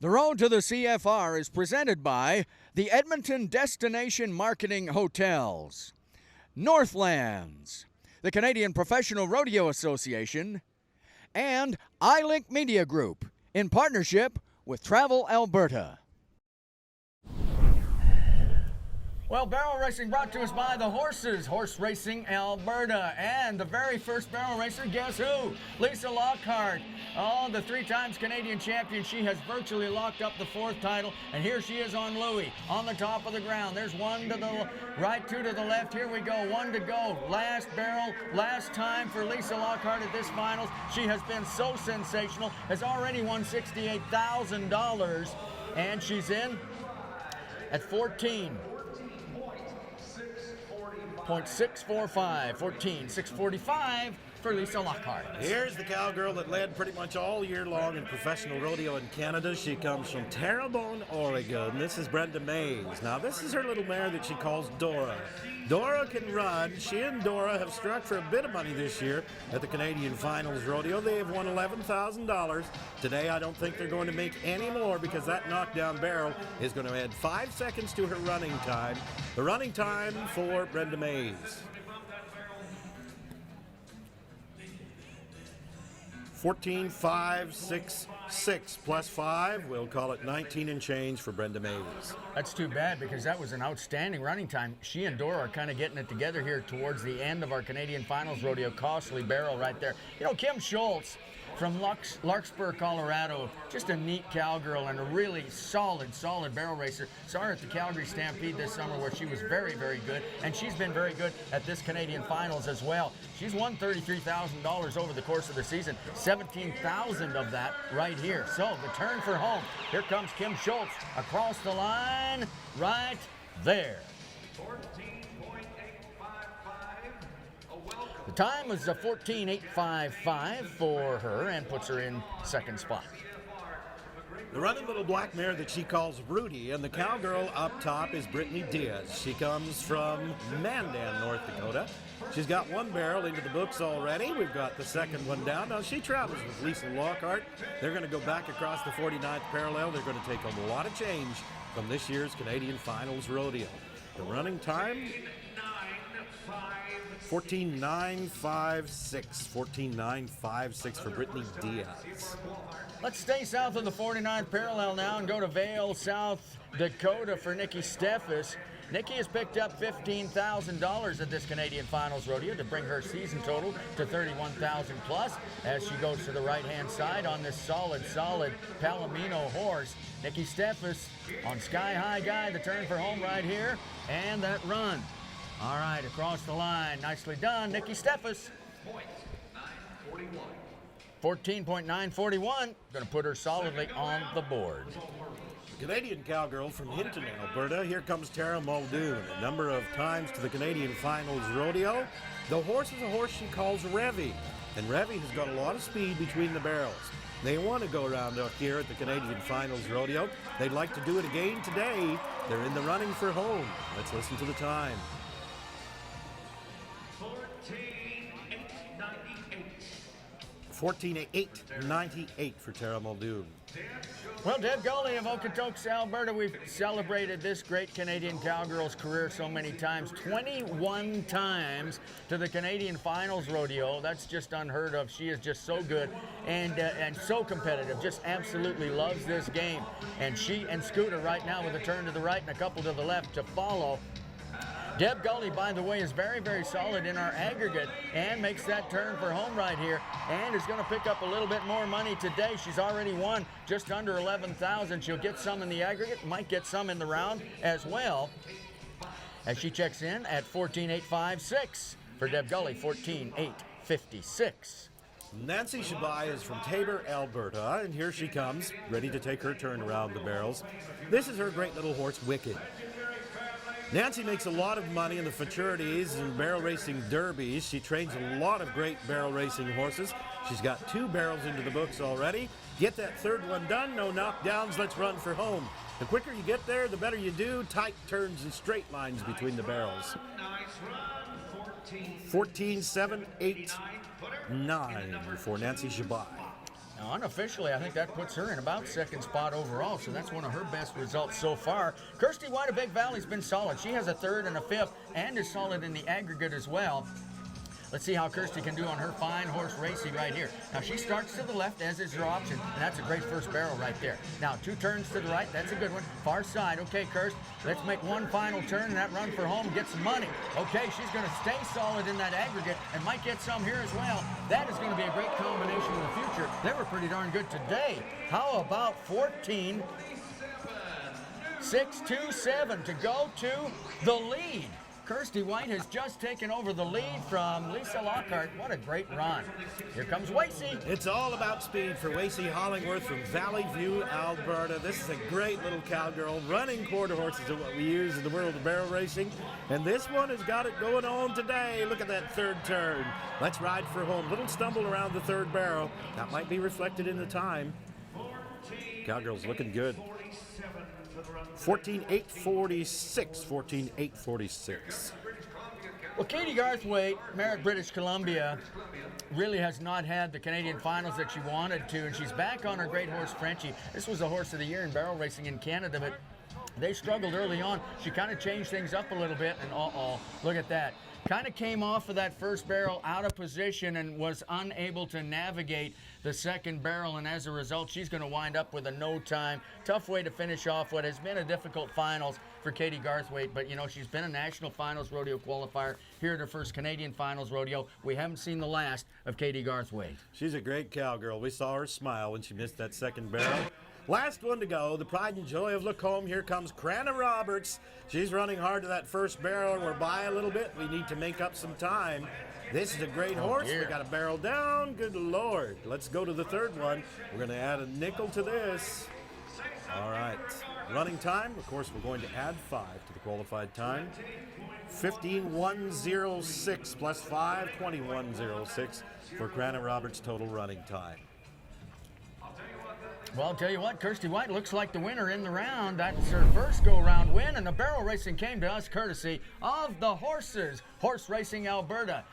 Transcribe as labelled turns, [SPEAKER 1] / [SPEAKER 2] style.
[SPEAKER 1] The Road to the CFR is presented by the Edmonton Destination Marketing Hotels, Northlands, the Canadian Professional Rodeo Association, and iLink Media Group in partnership with Travel Alberta. Well, barrel racing brought to us by the Horses, Horse Racing Alberta. And the very first barrel racer, guess who? Lisa Lockhart. Oh, the 3 times Canadian champion. She has virtually locked up the 4th title. And here she is on Louis, on the top of the ground. There's 1 to the right, 2 to the left. Here we go, 1 to go. Last barrel, last time for Lisa Lockhart at this finals. She has been so sensational, has already won $68,000. And she's in at 14.645, 14.645 for Lisa Lockhart.
[SPEAKER 2] Here's the cowgirl that led pretty much all year long in professional rodeo in Canada. She comes from Terrebonne, Oregon. This is Brenda Mays. Now, this is her little mare that she calls Dora. Dora can run. She and Dora have struck for a bit of money this year at the Canadian Finals Rodeo. They have won $11,000. Today, I don't think they're going to make any more because that knockdown barrel is going to add 5 seconds to her running time. The running time for Brenda Mays. 14.566 plus 5. We'll call it 19 and change for Brenda Mays.
[SPEAKER 1] That's too bad because that was an outstanding running time. She and Dora are kind of getting it together here towards the end of our Canadian Finals Rodeo. Costly barrel right there. You know, Kim Schultz from Larkspur, Colorado, just a neat cowgirl and a really solid barrel racer. Saw her at the Calgary Stampede this summer where she was very, very good, and she's been very good at this Canadian Finals as well. She's won $33,000 over the course of the season, 17,000 of that right here. So the turn for home. Here comes Kim Schultz across the line right there. The time was a 14.855 for her and puts her in 2nd spot.
[SPEAKER 2] The running little black mare that she calls Rudy, and the cowgirl up top is Brittany Diaz. She comes from Mandan, North Dakota. She's got 1 barrel into the books already. We've got the 2nd one down. Now she travels with Lisa Lockhart. They're going to go back across the 49th parallel. They're going to take a lot of change from this year's Canadian Finals Rodeo. The running time, 14.956. 14.956 for Brittany Diaz.
[SPEAKER 1] Let's stay south of the 49th parallel now and go to Vail, South Dakota for Nikki Steffes. Nikki has picked up $15,000 at this Canadian Finals Rodeo to bring her season total to $31,000 plus as she goes to the right-hand side on this solid Palomino horse. Nikki Steffes on Sky High Guy, the turn for home right here, and that run. All right, across the line. Nicely done, Nikki Steffes. 14.941. Going to put her solidly on the board.
[SPEAKER 2] Canadian cowgirl from Hinton, Alberta. Here comes Tara Muldoon. A number of times to the Canadian Finals Rodeo. The horse is a horse she calls Revy. And Revy has got a lot of speed between the barrels. They want to go around up here at the Canadian Finals Rodeo. They'd like to do it again today. They're in the running for home. Let's listen to the time. 14.898 for Tara Muldoon.
[SPEAKER 1] Well, Deb Guelly of Okotoks, Alberta, we've celebrated this great Canadian cowgirl's career so many times. 21 times to the Canadian Finals Rodeo. That's just unheard of. She is just so good and so competitive. Just absolutely loves this game. And she and Scooter right now with a turn to the right and a couple to the left to follow. Deb Guelly, by the way, is very, very solid in our aggregate and makes that turn for home right here and is going to pick up a little bit more money today. She's already won just under $11,000. She'll get some in the aggregate, might get some in the round as well as she checks in at 14.856 for Deb Guelly, 14.856.
[SPEAKER 2] Nancy Shabai is from Tabor, Alberta, and here she comes, ready to take her turn around the barrels. This is her great little horse, Wicked. Nancy makes a lot of money in the futurities and barrel racing derbies. She trains a lot of great barrel racing horses. She's got 2 barrels into the books already. Get that 3rd one done, no knockdowns, let's run for home. The quicker you get there, the better you do. Tight turns and straight lines between the barrels. 14.789 for Nancy Shabai.
[SPEAKER 1] Now, unofficially, I think that puts her in about second spot overall, so that's one of her best results so far. Kirsty White of Big Valley's been solid. She has a third and a fifth and is solid in the aggregate as well. Let's see how Kirsty can do on her fine horse Racy right here. Now she starts to the left, as is your option, and that's a great first barrel right there. Now 2 turns to the right, that's a good one. Far side, okay, Kirst, let's make one final turn and that run for home, get some money. Okay, she's gonna stay solid in that aggregate and might get some here as well. That is gonna be a great combination in the future. They were pretty darn good today. How about 14, 6, 2, 7 to go to the lead. Kirsty White has just taken over the lead from Lisa Lockhart. What a great run. Here comes Wacy.
[SPEAKER 2] It's all about speed for Wacy Hollingworth from Valley View, Alberta. This is a great little cowgirl. Running quarter horses is what we use in the world of barrel racing. And this one has got it going on today. Look at that third turn. Let's ride for home. Little stumble around the third barrel. That might be reflected in the time. Cowgirl's looking good. 14.846. 14.846.
[SPEAKER 1] Well, Katie Garthwaite, Merritt, British Columbia, really has not had the Canadian finals that she wanted to, and she's back on her great horse, Frenchie. This was the horse of the year in barrel racing in Canada, but they struggled early on. She kind of changed things up a little bit, and look at that. Kind of came off of that first barrel out of position and was unable to navigate the second barrel, and as a result, she's going to wind up with a no time. Tough way to finish off what has been a difficult finals for Katie Garthwaite, but you know, she's been a national finals rodeo qualifier here at her first Canadian finals rodeo. We haven't seen the last of Katie Garthwaite.
[SPEAKER 2] She's a great cowgirl. We saw her smile when she missed that second barrel. Last one to go, the pride and joy of Lacombe. Here comes Cranna Roberts. She's running hard to that first barrel. We're by a little bit. We need to make up some time. This is a great horse.
[SPEAKER 1] Dear.
[SPEAKER 2] We got a barrel down. Good Lord. Let's go to the third one. We're going to add a nickel to this. All right. Running time, of course, we're going to add 5 to the qualified time. 15.106 plus 5, 21.06 for Cranna Roberts' total running time.
[SPEAKER 1] Well, I'll tell you what, Kirsty White looks like the winner in the round. That's her first go-round win, and the barrel racing came to us courtesy of the horses. Horse Racing Alberta.